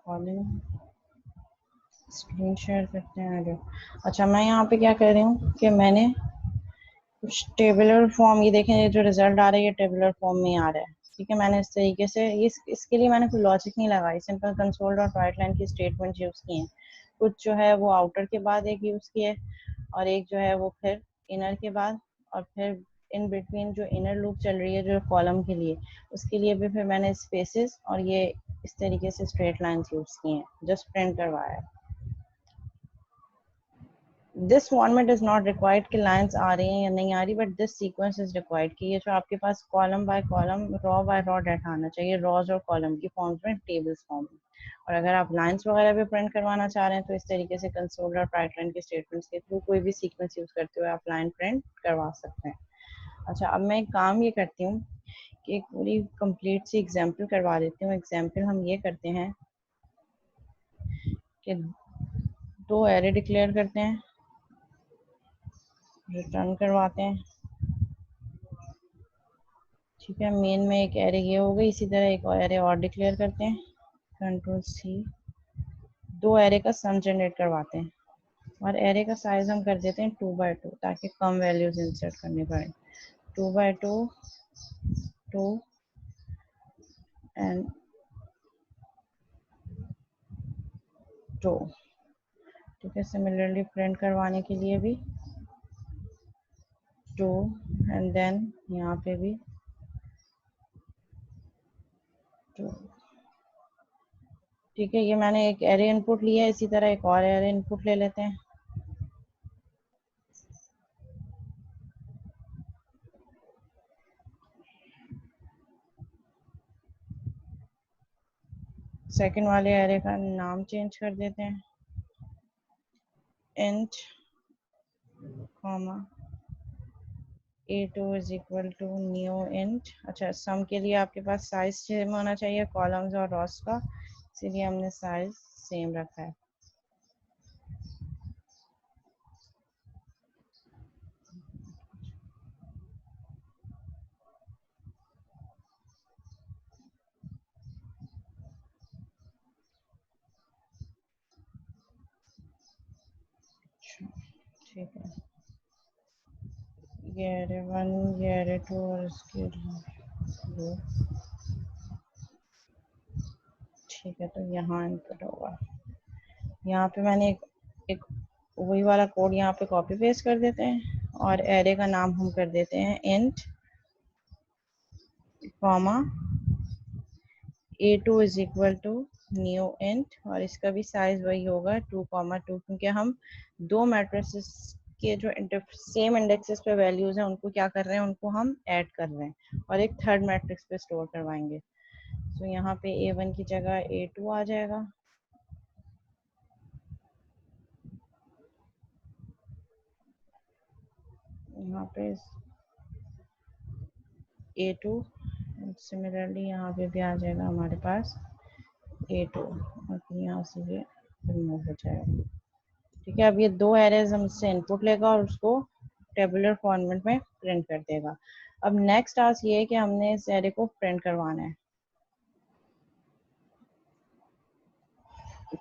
Column screen share करते हैं आगे। अच्छा, मैं यहाँ पे क्या कर रही हूँ कि मैंने कुछ टेबुलर फॉर्म, ये देखें ये जो रिजल्ट आ रहा है ये टेबुलर फॉर्म में आ रहा है। ठीक है, मैंने इस तरीके से इसके लिए मैंने कोई लॉजिक नहीं लगाई, simple console dot write line की स्टेटमेंट यूज़ की है। कुछ जो है वो आउटर के बाद एक यूज़ की है और एक जो है वो फिर इनर के बाद, और फिर इन बिटवीन जो इनर लूप चल रही है जो कॉलम के लिए, उसके लिए भी फिर मैंने स्पेसेस और ये इस तरीके से स्ट्रेट लाइंस यूज़ की हैं, जस्ट प्रिंट करवाया है। This format is not required कि लाइंस आ रही हैं या नहीं आ रही, but this sequence is required कि ये जो आपके पास column by column, row by row data आना चाहिए, रॉज और कॉलम की फॉर्म्स में, टेबल्स फॉर्म में। और अगर आप लाइंस वगैरह भी प्रिंट करवाना चाह रहे हैं तो इस तरीके से कंसोल और पाइपलाइन के स्टेटमेंट्स के थ्रू कोई भी सीक्वेंस यूज करते हुए आप लाइन प्रिंट करवा सकते हैं। अच्छा, अब मैं एक काम ये करती हूँ कि एक पूरी कंप्लीट सी एग्जाम्पल करवा देती हूँ। एग्जाम्पल हम ये करते हैं कि दो एरे डिक्लेयर करते हैं, रिटर्न करवाते हैं। ठीक है, मेन में एक एरे ये हो गई, इसी तरह एक एरे और डिक्लेयर करते हैं, कंट्रोल सी, दो एरे का सम जनरेट करवाते हैं और एरे का साइज हम कर देते हैं 2x2 ताकि कम वैल्यूज इंसर्ट करनी पड़े। 2x2 2 and 2। ठीक है, सिमिलरली प्रिंट करवाने के लिए भी 2 एंड देन यहाँ पे भी 2। ठीक है, ये मैंने एक एरे इनपुट लिया है, इसी तरह एक और एरे इनपुट ले लेते हैं। सेकंड वाले एरे का नाम चेंज कर देते हैं, int comma a2 is equal to new int. अच्छा, सम के लिए आपके पास साइज सेम होना चाहिए कॉलम्स और रॉस का, इसीलिए हमने साइज सेम रखा है। ठीक है, ये एरे 1, ये एरे 2 और इसके लिए। ठीक है, तो यहाँ इनपुट होगा, यहाँ पे मैंने एक वही वाला कोड यहाँ पे कॉपी पेस्ट कर देते हैं और एरे का नाम हम कर देते हैं int comma a2 is equal to new int, और इसका भी साइज वही होगा 2,2, क्योंकि हम दो मैट्रिसेस के जो सेम इंडेक्सेस पे वैल्यूज हैं उनको क्या कर रहे हैं, उनको हम ऐड कर रहे हैं और एक थर्ड मैट्रिक्स पे स्टोर करवाएंगे। तो यहाँ पे a1 की जगह a2 आ जाएगा, यहाँ पे a2, सिमिलरली यहाँ पे भी आ जाएगा हमारे पास a2, और फिर यहाँ से ये रिमूव हो जाएगा। ठीक है, अब ये दो एरेज हमसे इनपुट लेगा और उसको टेबुलर फॉर्मेट में प्रिंट कर देगा। अब नेक्स्ट टास्क ये है कि हमने इस एरे को प्रिंट करवाना है।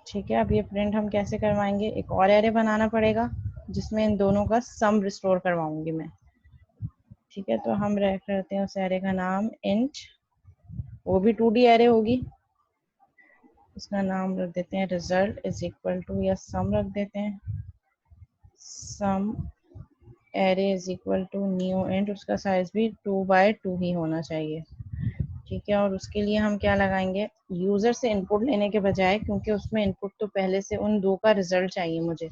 ठीक है, अब ये प्रिंट हम कैसे करवाएंगे, एक और एरे बनाना पड़ेगा जिसमें इन दोनों का सम रिस्टोर करवाऊंगी मैं। ठीक है, तो हम रख करते हैं उस एरे का नाम इंट, वो भी 2D एरे होगी, उसका नाम रख देते हैं रिजल्ट इज इक्वल टू, या सम रख देते हैं, sum array is equal to new int, उसका साइज भी 2x2 ही होना चाहिए। ठीक है, और उसके लिए हम क्या लगाएंगे, यूजर से इनपुट लेने के बजाय, क्योंकि उसमें इनपुट तो पहले से उन दो का रिजल्ट चाहिए मुझे,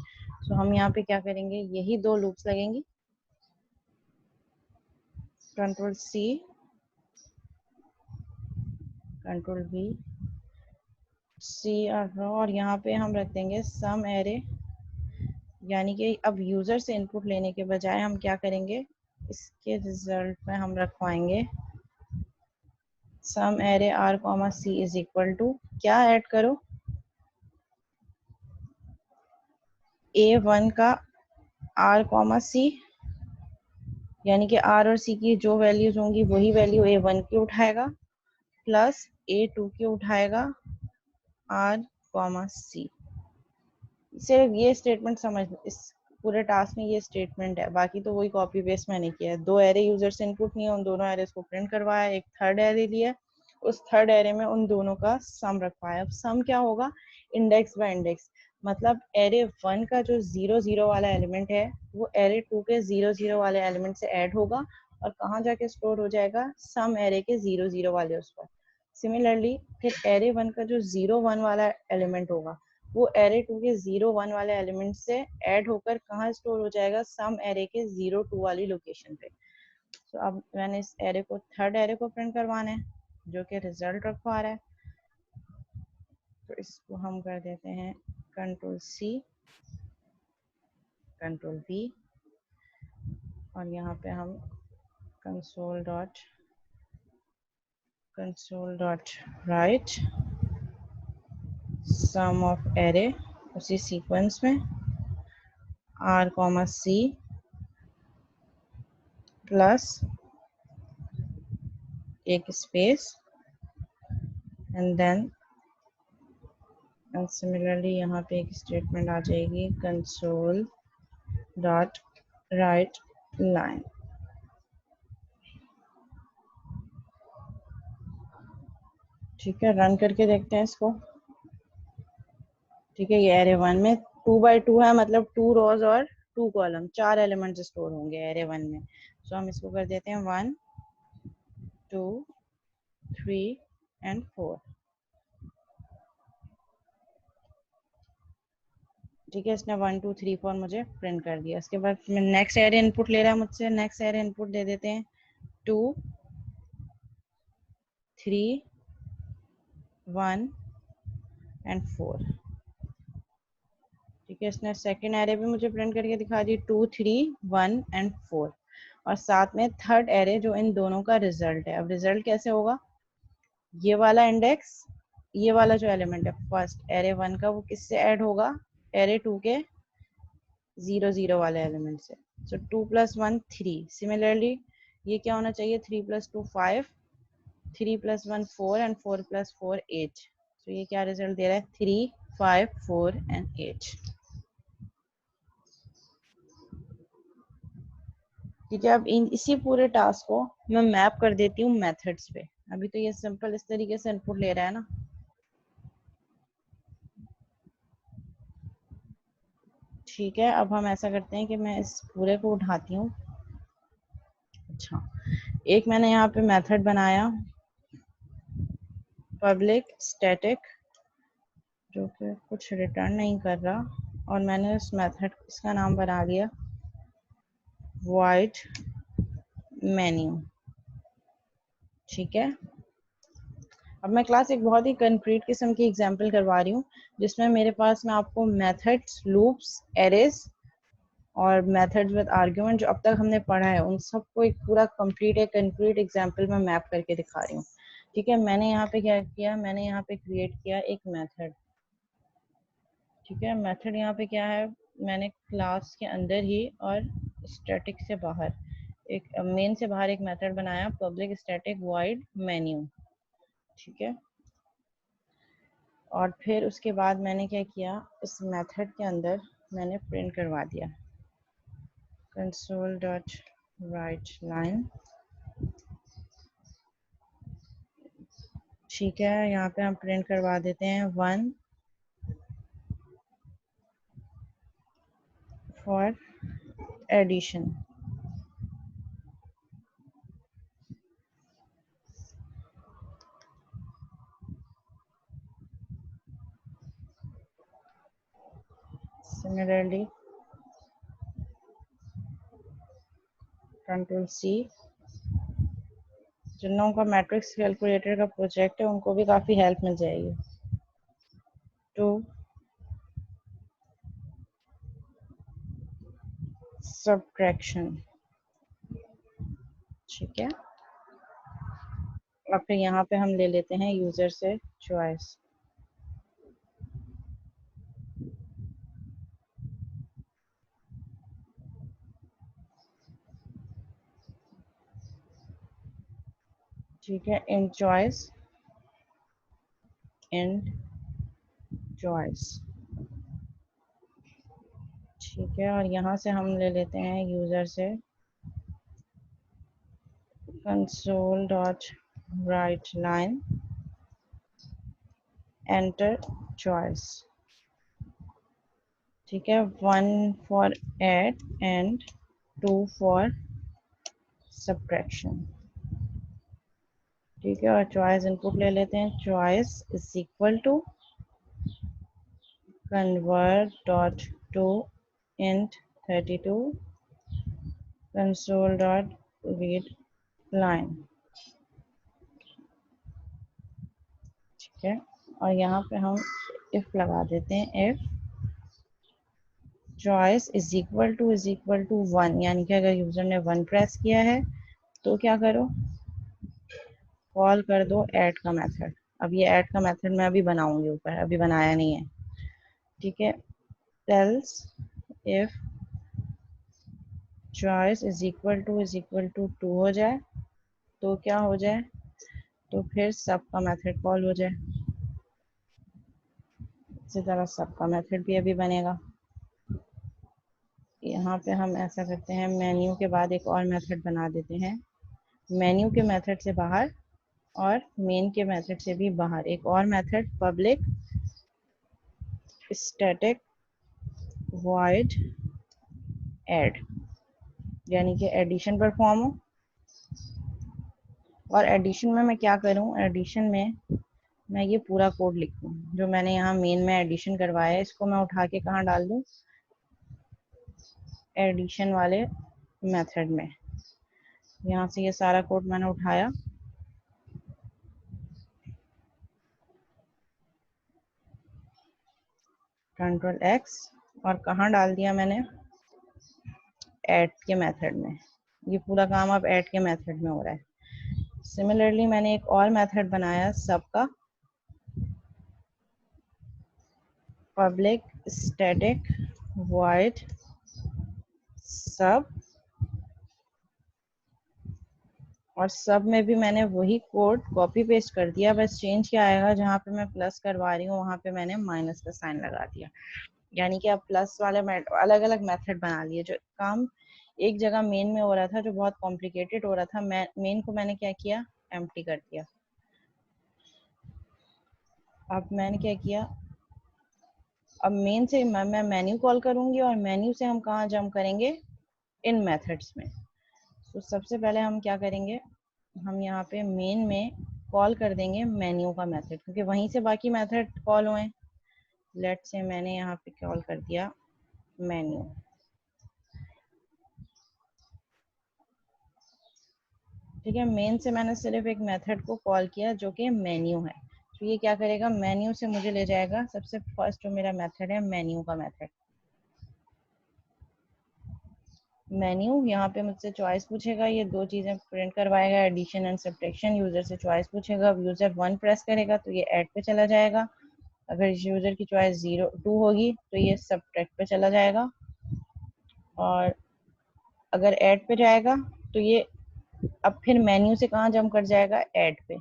तो हम यहाँ पे क्या करेंगे, यही दो लूप्स लगेंगी, कंट्रोल सी, कंट्रोल वी, सी और यहाँ पे हम रख देंगे सम एरे, यानी कि अब यूजर से इनपुट लेने के बजाय हम क्या करेंगे, इसके रिजल्ट में हम रखवाएंगे sum array R comma C is equal to, क्या ऐड करो, a1 का आर कॉमा सी, यानी कि आर और सी की जो वैल्यूज होंगी वही वैल्यू a1 की उठाएगा, प्लस a2 की उठाएगा आर कॉमा सी। सिर्फ ये स्टेटमेंट समझ, इस पूरे टास्क में ये स्टेटमेंट है, बाकी तो वही कॉपी पेस्ट मैंने किया है। दो एरे यूजर से इनपुट लिए, उन दोनों एरेस को प्रिंट करवाया, एक थर्ड एरे लिया, उस थर्ड एरे में उन दोनों का सम रखवाया। अब सम क्या होगा, इंडेक्स बाय इंडेक्स, मतलब एरे 1 का जो 0 0 वाला एलिमेंट है वो एरे 2 के 0 0 वाले एलिमेंट से ऐड होगा और कहाँ जाके स्टोर हो जाएगा, सम एरे के 0 0 वाले उस पर। सिमिलरली फिर एरे 1 का जो 0 1 वाला एलिमेंट होगा वो एरे 2 के 0 1 वाले एलिमेंट से ऐड होकर कहाँ स्टोर हो जाएगा, सम एरे के 0 2 वाली लोकेशन पे। तो अब मैंने इस एरे को, थर्ड एरे को प्रिंट करवाना है जो कि रिजल्ट रखवा रहा है। तो इसको हम कर देते हैं कंट्रोल सी, कंट्रोल वी, और यहाँ पे हम console dot write sum of array, उसी सीक्वेंस में आर कॉमा सी प्लस एक space and then, and similarly यहाँ पे एक स्टेटमेंट आ जाएगी कंसोल डॉट राइट लाइन। ठीक है, रन करके देखते हैं इसको। ठीक है, ये एरे 1 में 2 बाई 2 है, मतलब 2 रोज और 2 कॉलम, 4 एलिमेंट स्टोर होंगे एरे 1 में। सो हम इसको कर देते हैं 1 2 3 एंड 4। ठीक है, इसने 1 2 3 4 मुझे प्रिंट कर दिया। इसके बाद मैं नेक्स्ट एरे इनपुट ले रहा है मुझसे, नेक्स्ट एरे इनपुट दे देते हैं 2 3 1 एंड 4। ठीक है, इसने सेकेंड एरे भी मुझे प्रिंट करके दिखा दी 2 3 1 एंड 4, और साथ में थर्ड एरे जो इन दोनों का रिजल्ट है। अब रिजल्ट कैसे होगा, ये वाला इंडेक्स, ये वाला जो एलिमेंट है फर्स्ट एरे 1 का, वो किससे ऐड होगा, एरे 2 के 0 0 वाले एलिमेंट से। सो 2 + 1 3। सिमिलरली ये क्या होना चाहिए, 3 + 2 5, 3 + 1 4 एंड 4 + 4 8। तो ये क्या रिजल्ट दे रहा है, 3 5 4 एंड 8। ठीक है, अब इसी पूरे टास्क को मैं मैप कर देती हूँ मेथड्स पे। अभी तो ये सिंपल इस तरीके से इनपुट ले रहा है ना। ठीक है, अब हम ऐसा करते हैं कि मैं इस पूरे को उठाती हूँ। अच्छा, एक मैंने यहाँ पे मेथड बनाया पब्लिक स्टैटिक, जो कि कुछ रिटर्न नहीं कर रहा, और मैंने उस मेथड, इसका नाम बना लिया void menu। ठीक है, अब मैं क्लास एक बहुत ही कंक्रीट किस्म की एग्जांपल करवा रही हूँ, जिसमें मेरे पास मैं आपको मेथड्स, लूप्स, एरेज और मेथड्स विद आर्गुमेंट जो अब तक हमने पढ़ा है उन सबको एक पूरा कंप्लीट, एक कंक्रीट एग्जांपल में मैप करके दिखा रही हूँ। ठीक है, मैंने यहाँ पे क्या किया, मैंने यहाँ पे क्रिएट किया एक मेथड। ठीक है, मेथड यहाँ पे क्या है, मैंने क्लास के अंदर ही और स्टैटिक से बाहर, एक मेन से बाहर एक मेथड बनाया पब्लिक स्टैटिक वॉइड मेन्यू। ठीक है, और फिर उसके बाद मैंने क्या किया, इस मेथड के अंदर मैंने प्रिंट करवा दिया कंसोल डॉट राइट लाइन। ठीक है, यहाँ पे हम प्रिंट करवा देते हैं 1 for addition. Similarly control C, जिन लोगों का मैट्रिक्स कैलकुलेटर का प्रोजेक्ट है उनको भी काफ़ी हेल्प मिल जाएगी। 2 सब्ट्रैक्शन। ठीक है, और फिर यहाँ पे हम ले लेते हैं यूजर से चॉइस। ठीक है, इन चॉइस choice। ठीक है, और यहाँ से हम ले लेते हैं यूजर से console.writeLine enter choice। ठीक है, 1 for add and 2 for subtraction। ठीक है, और चॉइस इनपुट ले लेते हैं, choice is equal to convert dot to int 32 console dot read line। ठीक है, और यहाँ पे हम if लगा देते हैं, if choice is equal to 1, यानी कि अगर यूजर ने 1 प्रेस किया है तो क्या करो, कॉल कर दो ऐड का मेथड। अब ये ऐड का मेथड मैं अभी बनाऊंगी ऊपर, अभी बनाया नहीं है। ठीक है, else if choice is equal to 2 हो जाए तो क्या हो जाए, तो फिर सब का मेथड कॉल हो जाए। इसी तरह सब का मेथड भी अभी बनेगा। यहाँ पे हम ऐसा करते हैं, मेन्यू के बाद एक और मेथड बना देते हैं, मेन्यू के मेथड से बाहर और मेन के मेथड से भी बाहर एक और method, public static void add, यानी कि एडिशन परफॉर्म हो। और एडिशन में मैं क्या करूं, एडिशन में मैं ये पूरा कोड लिखूं जो मैंने यहाँ मेन में एडिशन करवाया है, इसको मैं उठा के कहाँ डाल दूं, एडिशन वाले मेथड में। यहाँ से ये सारा कोड मैंने उठाया, कंट्रोल एक्स, और कहाँ डाल दिया मैंने, ऐड के मेथड में। ये पूरा काम अब ऐड के मेथड में हो रहा है। सिमिलरली मैंने एक और मेथड बनाया सब का, पब्लिक स्टैटिक वॉइड सब, और सब में भी मैंने वही कोड कॉपी पेस्ट कर दिया, बस चेंज क्या आएगा, जहाँ पे मैं प्लस करवा रही हूँ वहां पे मैंने माइनस का साइन लगा दिया। यानी कि अब प्लस वाले अलग अलग मेथड बना लिए। जो काम एक जगह मेन में हो रहा था जो बहुत कॉम्प्लिकेटेड हो रहा था, मेन को मैंने क्या किया, एम्प्टी कर दिया। अब मैंने क्या किया, अब मेन से मैं मेन्यू कॉल करूंगी और मेन्यू से हम कहाँ जंप करेंगे, इन मेथड्स में। तो सबसे पहले हम क्या करेंगे, हम यहाँ पे मेन में कॉल कर देंगे मेन्यू का मेथड, क्योंकि वहीं से बाकी मेथड कॉल हुए। लेट से मैंने यहाँ पे कॉल कर दिया मेन्यू। ठीक है, मेन से मैंने सिर्फ एक मेथड को कॉल किया जो कि मेन्यू है। तो ये क्या करेगा, मेन्यू से मुझे ले जाएगा, सबसे फर्स्ट जो मेरा मेथड है मेन्यू का मेथड। मेन्यू यहाँ पे मुझसे चॉइस पूछेगा, ये दो चीजें प्रिंट करवाएगा, एडिशन एंड सब्ट्रैक्शन। यूजर से चॉइस पूछेगा, अब यूजर 1 प्रेस करेगा तो ये ऐड पे चला जाएगा। अगर इस यूजर की चॉइस 2 होगी तो ये सब्ट्रैक्ट पे चला जाएगा। और अगर ऐड पे जाएगा तो ये अब फिर मेन्यू से कहाँ जंप कर जाएगा, ऐड पे,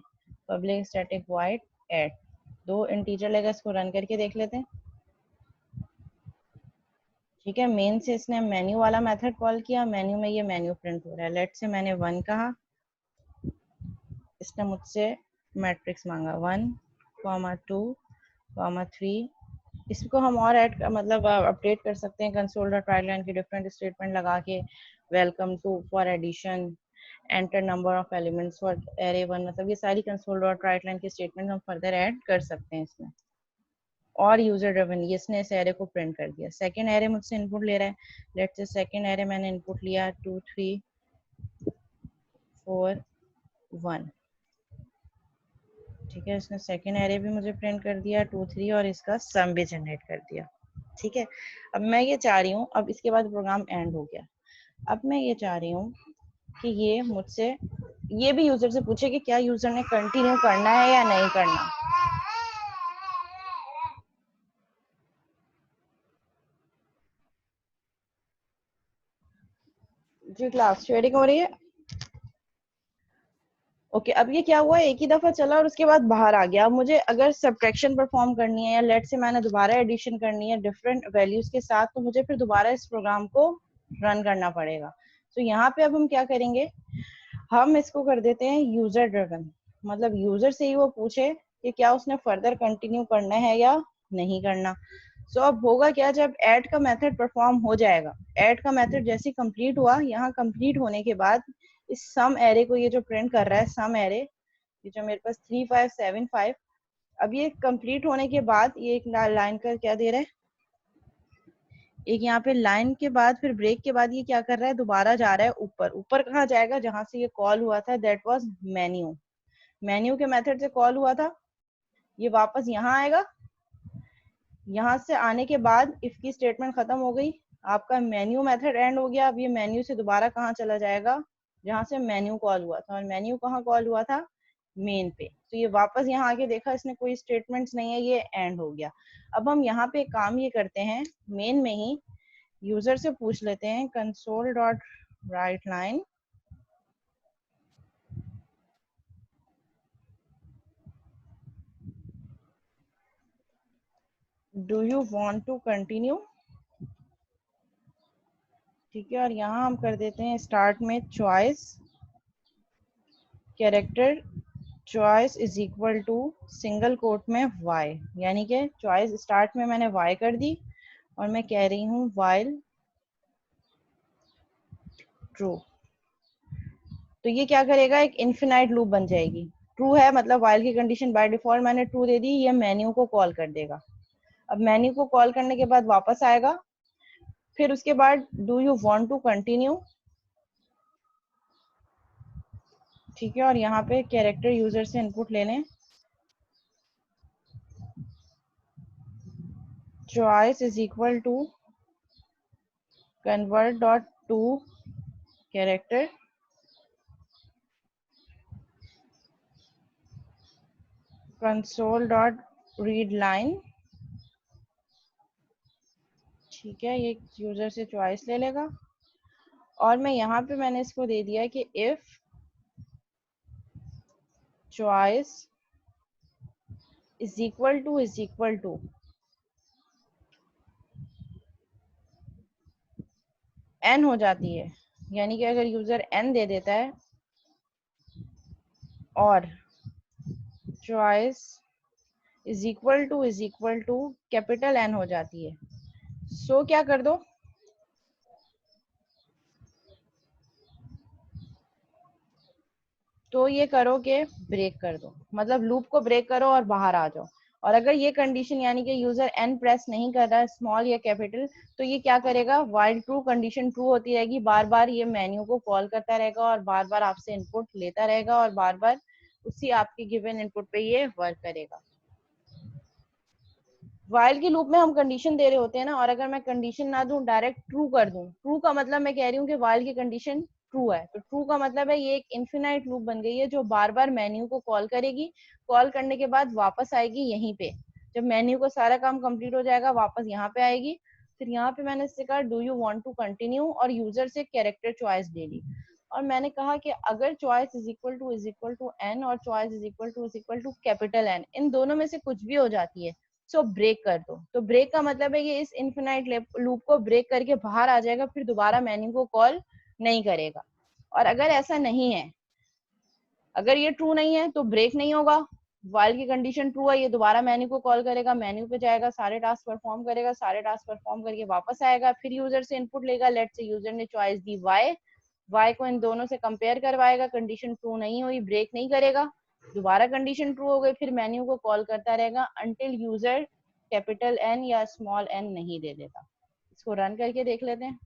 पब्लिक स्टैटिक वॉइड ऐड। दो इंटीजर लेगा, इसको रन करके देख लेते हैं। ठीक है, मेन से इसने मेन्यू वाला मेथड कॉल किया, मेन्यू में ये मेन्यू प्रिंट हो रहा है। लेट से मैंने 1 कहा, इसने मुझसे मैट्रिक्स मांगा 1, 2, 3। इसको हम और ऐड मतलब अपडेट कर सकते हैं, कंसोल डॉट राइट लाइन के डिफरेंट स्टेटमेंट लगा के, welcome to for addition, enter number of elements for array 1, मतलब ये सारी कंसोल डॉट राइट लाइन के स्टेटमेंट हम फर्दर ऐड कर सकते हैं इसमें। और यूजर ड्रिवन, ये इसने इस एरे को प्रिंट कर दिया। सेकंड एरे मुझसे इनपुट ले रहा है, लेट्स से सेकंड एरे मैंने इनपुट लिया 2, 3, 4, 1। ठीक है, इसने सेकंड एरे भी मुझे प्रिंट कर दिया 2, 3, और इसका सम भी जनरेट कर दिया। ठीक है, अब मैं ये चाह रही हूँ, अब इसके बाद प्रोग्राम एंड हो गया। अब मैं ये चाह रही हूँ कि ये मुझसे ये भी यूजर से पूछे कि क्या यूजर ने कंटिन्यू करना है या नहीं करना। जी क्लास शेयरिंग हो रही है, ओके अब ये क्या हुआ, एक ही दफा चला और उसके बाद बाहर आ गया। अब मुझे अगर सब्ट्रैक्शन परफॉर्म करनी है या लेट से मैंने दोबारा एडिशन करनी है डिफरेंट वैल्यूज के साथ, तो मुझे फिर दोबारा इस प्रोग्राम को रन करना पड़ेगा। तो यहाँ पे अब हम क्या करेंगे, हम इसको कर देते हैं यूजर ड्रिवन, मतलब यूजर से ही वो पूछे कि क्या उसने फर्दर कंटिन्यू करना है या नहीं करना। सो अब होगा क्या, जब ऐड का मेथड परफॉर्म हो जाएगा, ऐड का मेथड जैसे कंप्लीट हुआ, यहाँ कंप्लीट होने के बाद इस सम एरे को ये जो प्रिंट कर रहा है सम एरे, ये जो मेरे पास 3575, अब ये कंप्लीट होने के बाद ये एक लाइन का क्या दे रहा है, एक यहाँ पे लाइन के बाद फिर ब्रेक के बाद ये क्या कर रहा है, दोबारा जा रहा है ऊपर। ऊपर कहाँ जाएगा, जहां से ये कॉल हुआ था, दैट वाज मेन्यू, मेन्यू के मेथड से कॉल हुआ था, ये वापस यहाँ आएगा। यहाँ से आने के बाद इफ की स्टेटमेंट खत्म हो गई, आपका मेन्यू मेथड एंड हो गया। अब ये मेन्यू से दोबारा कहाँ चला जाएगा, जहाँ से मेन्यू कॉल हुआ था, और मेन्यू कहाँ कॉल हुआ था, मेन पे। तो ये वापस यहाँ आके देखा इसने कोई स्टेटमेंट्स नहीं है, ये एंड हो गया। अब हम यहाँ पे काम ये करते हैं, मेन में ही यूजर से पूछ लेते हैं console dot write line do you want to continue, ठीक है। और यहाँ हम कर देते हैं स्टार्ट में choice character choice is equal to single quote में y, यानी कि चॉइस स्टार्ट में मैंने y कर दी और मैं कह रही हूँ while ट्रू। तो ये क्या करेगा, एक इन्फिनाइट लूप बन जाएगी। ट्रू है मतलब while की कंडीशन बाय डिफॉल्ट मैंने ट्रू दे दी, ये मेन्यू को कॉल कर देगा। अब मेन्यू को कॉल करने के बाद वापस आएगा, फिर उसके बाद do you want to continue, ठीक है। और यहाँ पे कैरेक्टर यूजर से इनपुट ले लें, choice is equal to convert dot to character console dot read line, ठीक है। ये यूजर से चॉइस ले लेगा और मैं यहाँ पे मैंने इसको दे दिया कि if choice is equal to n हो जाती है, यानी कि अगर यूजर n दे देता है और choice is equal to capital N हो जाती है, सो क्या कर दो, तो ये करो कि ब्रेक कर दो, मतलब लूप को ब्रेक करो और बाहर आ जाओ। और अगर ये कंडीशन यानी कि यूजर n प्रेस नहीं कर रहा है स्मॉल या कैपिटल, तो ये क्या करेगा, वाइल ट्रू कंडीशन ट्रू होती रहेगी, बार बार ये मेन्यू को कॉल करता रहेगा और बार बार आपसे इनपुट लेता रहेगा और बार बार उसी आपके गिवन इनपुट पे ये वर्क करेगा। वाइल की लूप में हम कंडीशन दे रहे होते हैं ना, और अगर मैं कंडीशन ना दूं डायरेक्ट ट्रू कर दूं, ट्रू का मतलब मैं कह रही हूँ कि वाइल की कंडीशन ट्रू है, तो ट्रू का मतलब है ये एक इन्फिनाइट लूप बन गई है जो बार बार मेन्यू को कॉल करेगी, कॉल करने के बाद वापस आएगी यहीं पे, जब मेन्यू को सारा काम कंप्लीट हो जाएगा वापस यहाँ पे आएगी। फिर यहाँ पे मैंने इससे कहा do you want to continue और यूजर से कैरेक्टर चॉइस दे दी, और मैंने कहा कि अगर choice is equal to N और choice is equal to capital N, इन दोनों में से कुछ भी हो जाती है, सो ब्रेक कर दो। तो ब्रेक का मतलब है कि इस इन्फिनाइट लूप को ब्रेक करके बाहर आ जाएगा, फिर दोबारा मेन्यू को कॉल नहीं करेगा। और अगर ऐसा नहीं है, अगर ये ट्रू नहीं है तो ब्रेक नहीं होगा, वाइल की कंडीशन ट्रू है, ये दोबारा मेन्यू को कॉल करेगा, मेन्यू पे जाएगा, सारे टास्क परफॉर्म करेगा, सारे टास्क परफॉर्म करके वापस आएगा, फिर यूजर से इनपुट लेगा, लेट से यूजर ने चॉइस दी वाई को इन दोनों से कंपेयर करवाएगा, कंडीशन ट्रू नहीं हुई, ब्रेक नहीं करेगा, दोबारा कंडीशन ट्रू हो गई, फिर मेन्यू को कॉल करता रहेगा अंटिल यूजर कैपिटल एन या स्मॉल एन नहीं दे देता। इसको रन करके देख लेते हैं।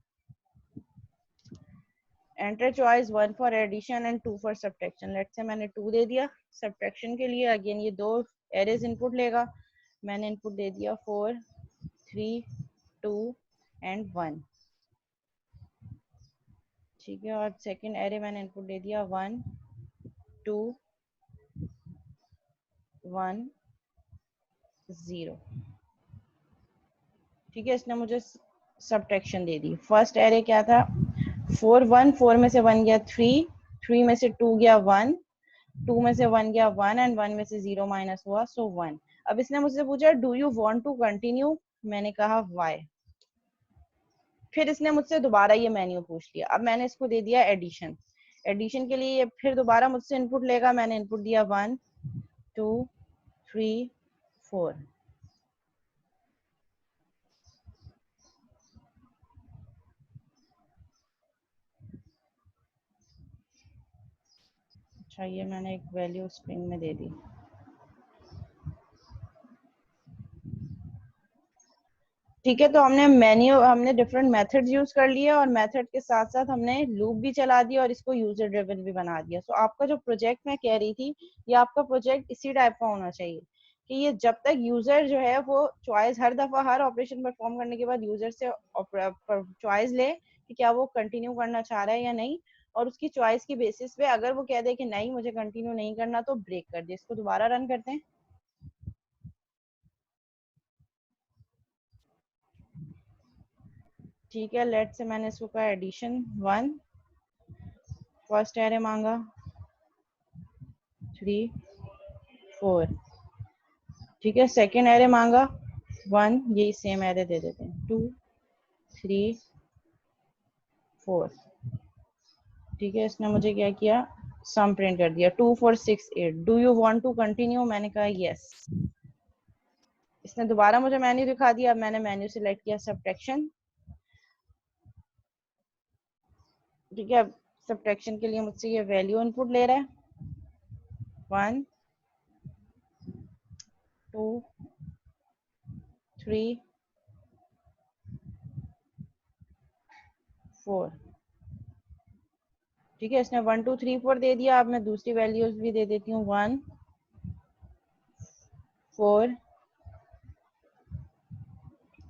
Enter choice 1 for addition and 2 for subtraction, let's say मैंने 2 दे दिया सब्ट्रैक्शन के लिए, अगेन ये दो एरेज इनपुट लेगा, मैंने इनपुट दे दिया 4 3 2 एंड 1, ठीक है। और सेकंड एरे मैंने इनपुट दे दिया 1 2 1 0, ठीक है। इसने मुझे सब्ट्रैक्शन दे दी। फर्स्ट एरे क्या था, 4 1, 4 में से 1 गया 3, 3 में से 2 गया 1, 2 में से 1 गया 1 एंड 1 में से 0 माइनस हुआ सो 1। अब इसने मुझसे पूछा do you want to continue, मैंने कहा व्हाई। फिर इसने मुझसे दोबारा ये मेन्यू पूछ लिया। अब मैंने इसको दे दिया एडिशन। एडिशन के लिए ये फिर दोबारा मुझसे इनपुट लेगा। मैंने इनपुट दिया 1 2 3 4। अच्छा, ये मैंने एक वैल्यू स्ट्रिंग में दे दी। ठीक है, तो हमने डिफरेंट मेथड्स यूज कर लिए और मेथड के साथ साथ हमने लूप भी चला दिया और इसको यूजर ड्रिवन भी बना दिया। सो आपका जो प्रोजेक्ट मैं कह रही थी, ये आपका प्रोजेक्ट इसी टाइप का होना चाहिए कि ये जब तक यूजर जो है वो चॉइस हर दफा हर ऑपरेशन परफॉर्म करने के बाद यूजर से चॉइस ले कि क्या वो कंटिन्यू करना चाह रहा है या नहीं, और उसकी चॉइस की बेसिस पे अगर वो कह दे कि नहीं मुझे कंटिन्यू नहीं करना तो ब्रेक कर दे। इसको दोबारा रन करते हैं। ठीक है, लेट से मैंने इसको कहा एडिशन 1, फर्स्ट एरे मांगा 3 4। ठीक है, सेकेंड एरे मांगा 1, यही सेम एरे दे देते हैं 2 3 4। ठीक है, इसने मुझे क्या किया, सम प्रिंट कर दिया 2 4 6 8। Do you want to continue, मैंने कहा यस। इसने दोबारा मुझे मेन्यू दिखा दिया। अब मैंने मेन्यू सिलेक्ट किया सब्ट्रैक्शन। ठीक है, सब्ट्रैक्शन के लिए मुझसे ये वैल्यू इनपुट ले रहा है 1 2 3 4। ठीक है, इसने 1 2 3 4 दे दिया। अब मैं दूसरी वैल्यूज भी दे देती हूँ 1 4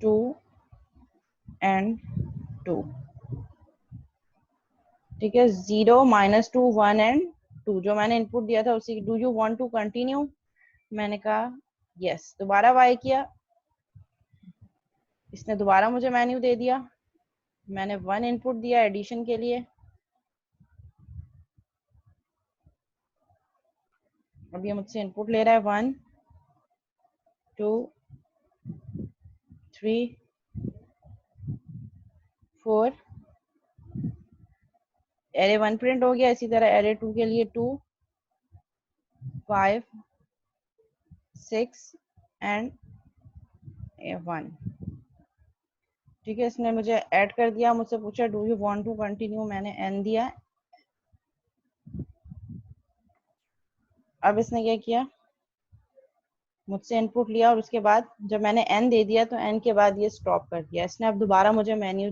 2 एंड 2। ठीक है, 0 माइनस 2 1 एंड 2 जो मैंने इनपुट दिया था उसी। Do you want to continue, मैंने कहा यस। दोबारा वाई किया, इसने दोबारा मुझे मेन्यू दे दिया। मैंने 1 इनपुट दिया एडिशन के लिए। अब ये मुझसे इनपुट ले रहा है 1 2 3 4। एरे 1 प्रिंट हो गया। इसी तरह एरे 2 के लिए 2 5 6 एंड 1। ठीक है, इसने मुझे ऐड कर दिया। मुझसे पूछा do you want to continue, मैंने एन दिया। अब इसने क्या किया, मुझसे इनपुट लिया और उसके बाद जब मैंने एन दे दिया तो एन के बाद ये स्टॉप कर दिया इसने। अब दोबारा मुझे मेन्यू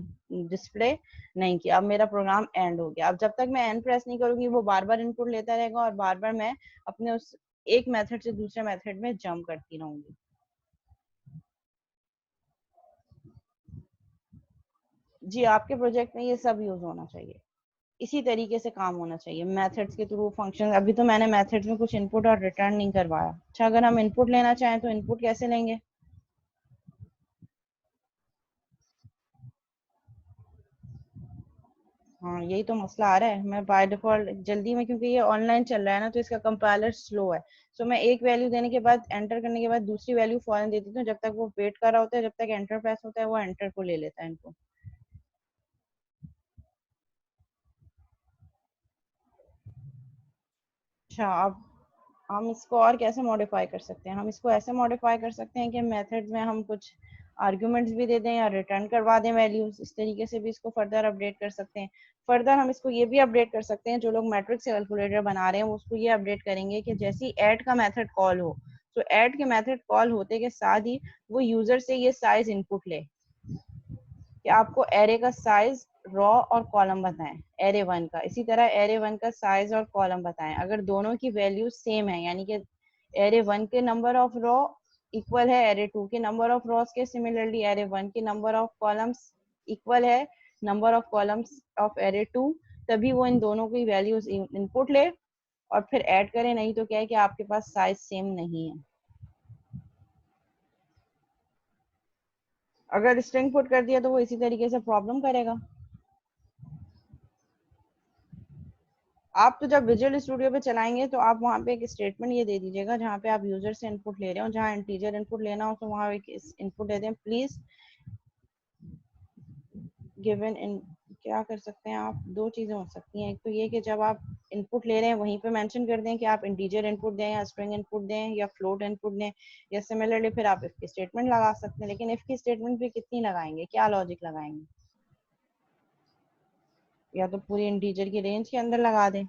डिस्प्ले नहीं किया। अब मेरा प्रोग्राम एंड हो गया। अब जब तक मैं एन प्रेस नहीं करूंगी वो बार बार इनपुट लेता रहेगा और बार बार मैं अपने उस एक मेथड से दूसरे मेथड में जंप करती रहूंगी। जी, आपके प्रोजेक्ट में ये सब यूज होना चाहिए। इसी तरीके से काम होना चाहिए, मेथड्स के थ्रू फंक्शन। अभी तो मैंने मेथड्स में कुछ इनपुट और रिटर्न नहीं करवाया। अच्छा, अगर हम इनपुट लेना चाहें तो इनपुट कैसे लेंगे? हाँ, यही तो मसला आ रहा है। मैं बाय डिफॉल्ट जल्दी में, क्योंकि ये ऑनलाइन चल रहा है ना, तो इसका कंपाइलर स्लो है। सो मैं एक वैल्यू देने के बाद एंटर करने के बाद दूसरी वैल्यू फौरन दे देती हूँ। जब तक वो वेट कर रहा होता है, जब तक एंटर प्रेस होता है वो एंटर को ले लेता है इनको। अच्छा, अब हम इसको और कैसे मॉडिफाई कर सकते हैं? हम इसको ऐसे मॉडिफाई कर सकते हैं कि मेथड में हम कुछ आर्ग्यूमेंट्स भी दे दें या रिटर्न करवा दें वैल्यूज। इस तरीके से भी इसको फर्दर अपडेट कर सकते हैं। फर्दर हम इसको ये भी अपडेट कर सकते हैं, जो लोग मैट्रिक्स कैलकुलेटर बना रहे हैं वो उसको ये अपडेट करेंगे कि जैसे ही ऐड का मेथड कॉल हो, तो ऐड के मेथड कॉल होते के साथ ही वो यूजर से ये साइज इनपुट ले कि आपको एरे का साइज रॉ और कॉलम बताएं एरे 1 का। इसी तरह एरे 1 का साइज और कॉलम बताएं। अगर दोनों की वैल्यू सेम है, यानी कि एरे 1 के नंबर ऑफ रॉ इक्वल है एरे 2 के नंबर ऑफ रॉस के, सिमिलरली एरे 1 के नंबर ऑफ कॉलम्स इक्वल है number of columns of array 2, तभी वो इन दोनों की वैल्यूज इनपुट ले और फिर ऐड करे। नहीं तो क्या है कि आपके पास साइज सेम नहीं है। अगर स्ट्रिंग पुट कर दिया तो वो इसी तरीके से प्रॉब्लम करेगा। आप तो जब विजुअल स्टूडियो पे चलाएंगे तो आप वहाँ पे एक स्टेटमेंट ये दे दीजिएगा जहाँ पे आप यूजर से इनपुट ले रहे हो, जहाँ इंटीजर इनपुट लेना हो तो वहाँ एक इनपुट दे दें, प्लीज गिवन इन। क्या कर सकते हैं आप, दो चीजें हो सकती हैं, एक तो ये कि जब आप इनपुट ले रहे हैं वहीं पे मेंशन कर दें कि आप इंटीजर इनपुट दें या स्ट्रिंग इनपुट दें या फ्लोट इनपुट दें, या सिमिलरली फिर आप इफ की स्टेटमेंट लगा सकते हैं। लेकिन इफ की स्टेटमेंट भी कितनी लगाएंगे, क्या लॉजिक लगाएंगे, या तो पूरी इंटीजर की रेंज के अंदर लगा दें।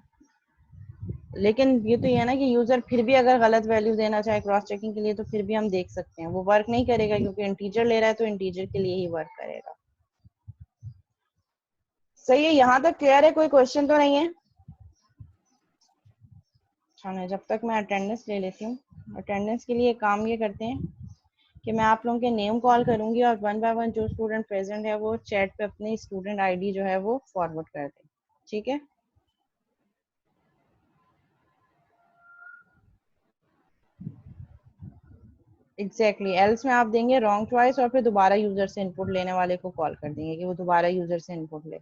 लेकिन ये तो ये है ना कि यूजर फिर भी अगर गलत वैल्यू देना चाहे क्रॉस चेकिंग के लिए तो फिर भी हम देख सकते हैं, वो वर्क नहीं करेगा क्योंकि इंटीजर ले रहा है तो इंटीजर के लिए ही वर्क करेगा। सही है, यहाँ तक क्लियर है, कोई क्वेश्चन तो नहीं है? अच्छा, जब तक मैं अटेंडेंस ले लेती हूँ। अटेंडेंस के लिए काम ये करते हैं कि मैं आप लोगों के नेम कॉल करूंगी और वन बाय वन जो स्टूडेंट प्रेजेंट है वो चैट पे अपनी स्टूडेंट आईडी जो है वो फॉरवर्ड कर दे, ठीक है? एग्जैक्टली, एल्स में आप देंगे रॉन्ग चॉइस और फिर दोबारा यूजर से इनपुट लेने वाले को कॉल कर देंगे कि वो दोबारा यूजर से इनपुट ले।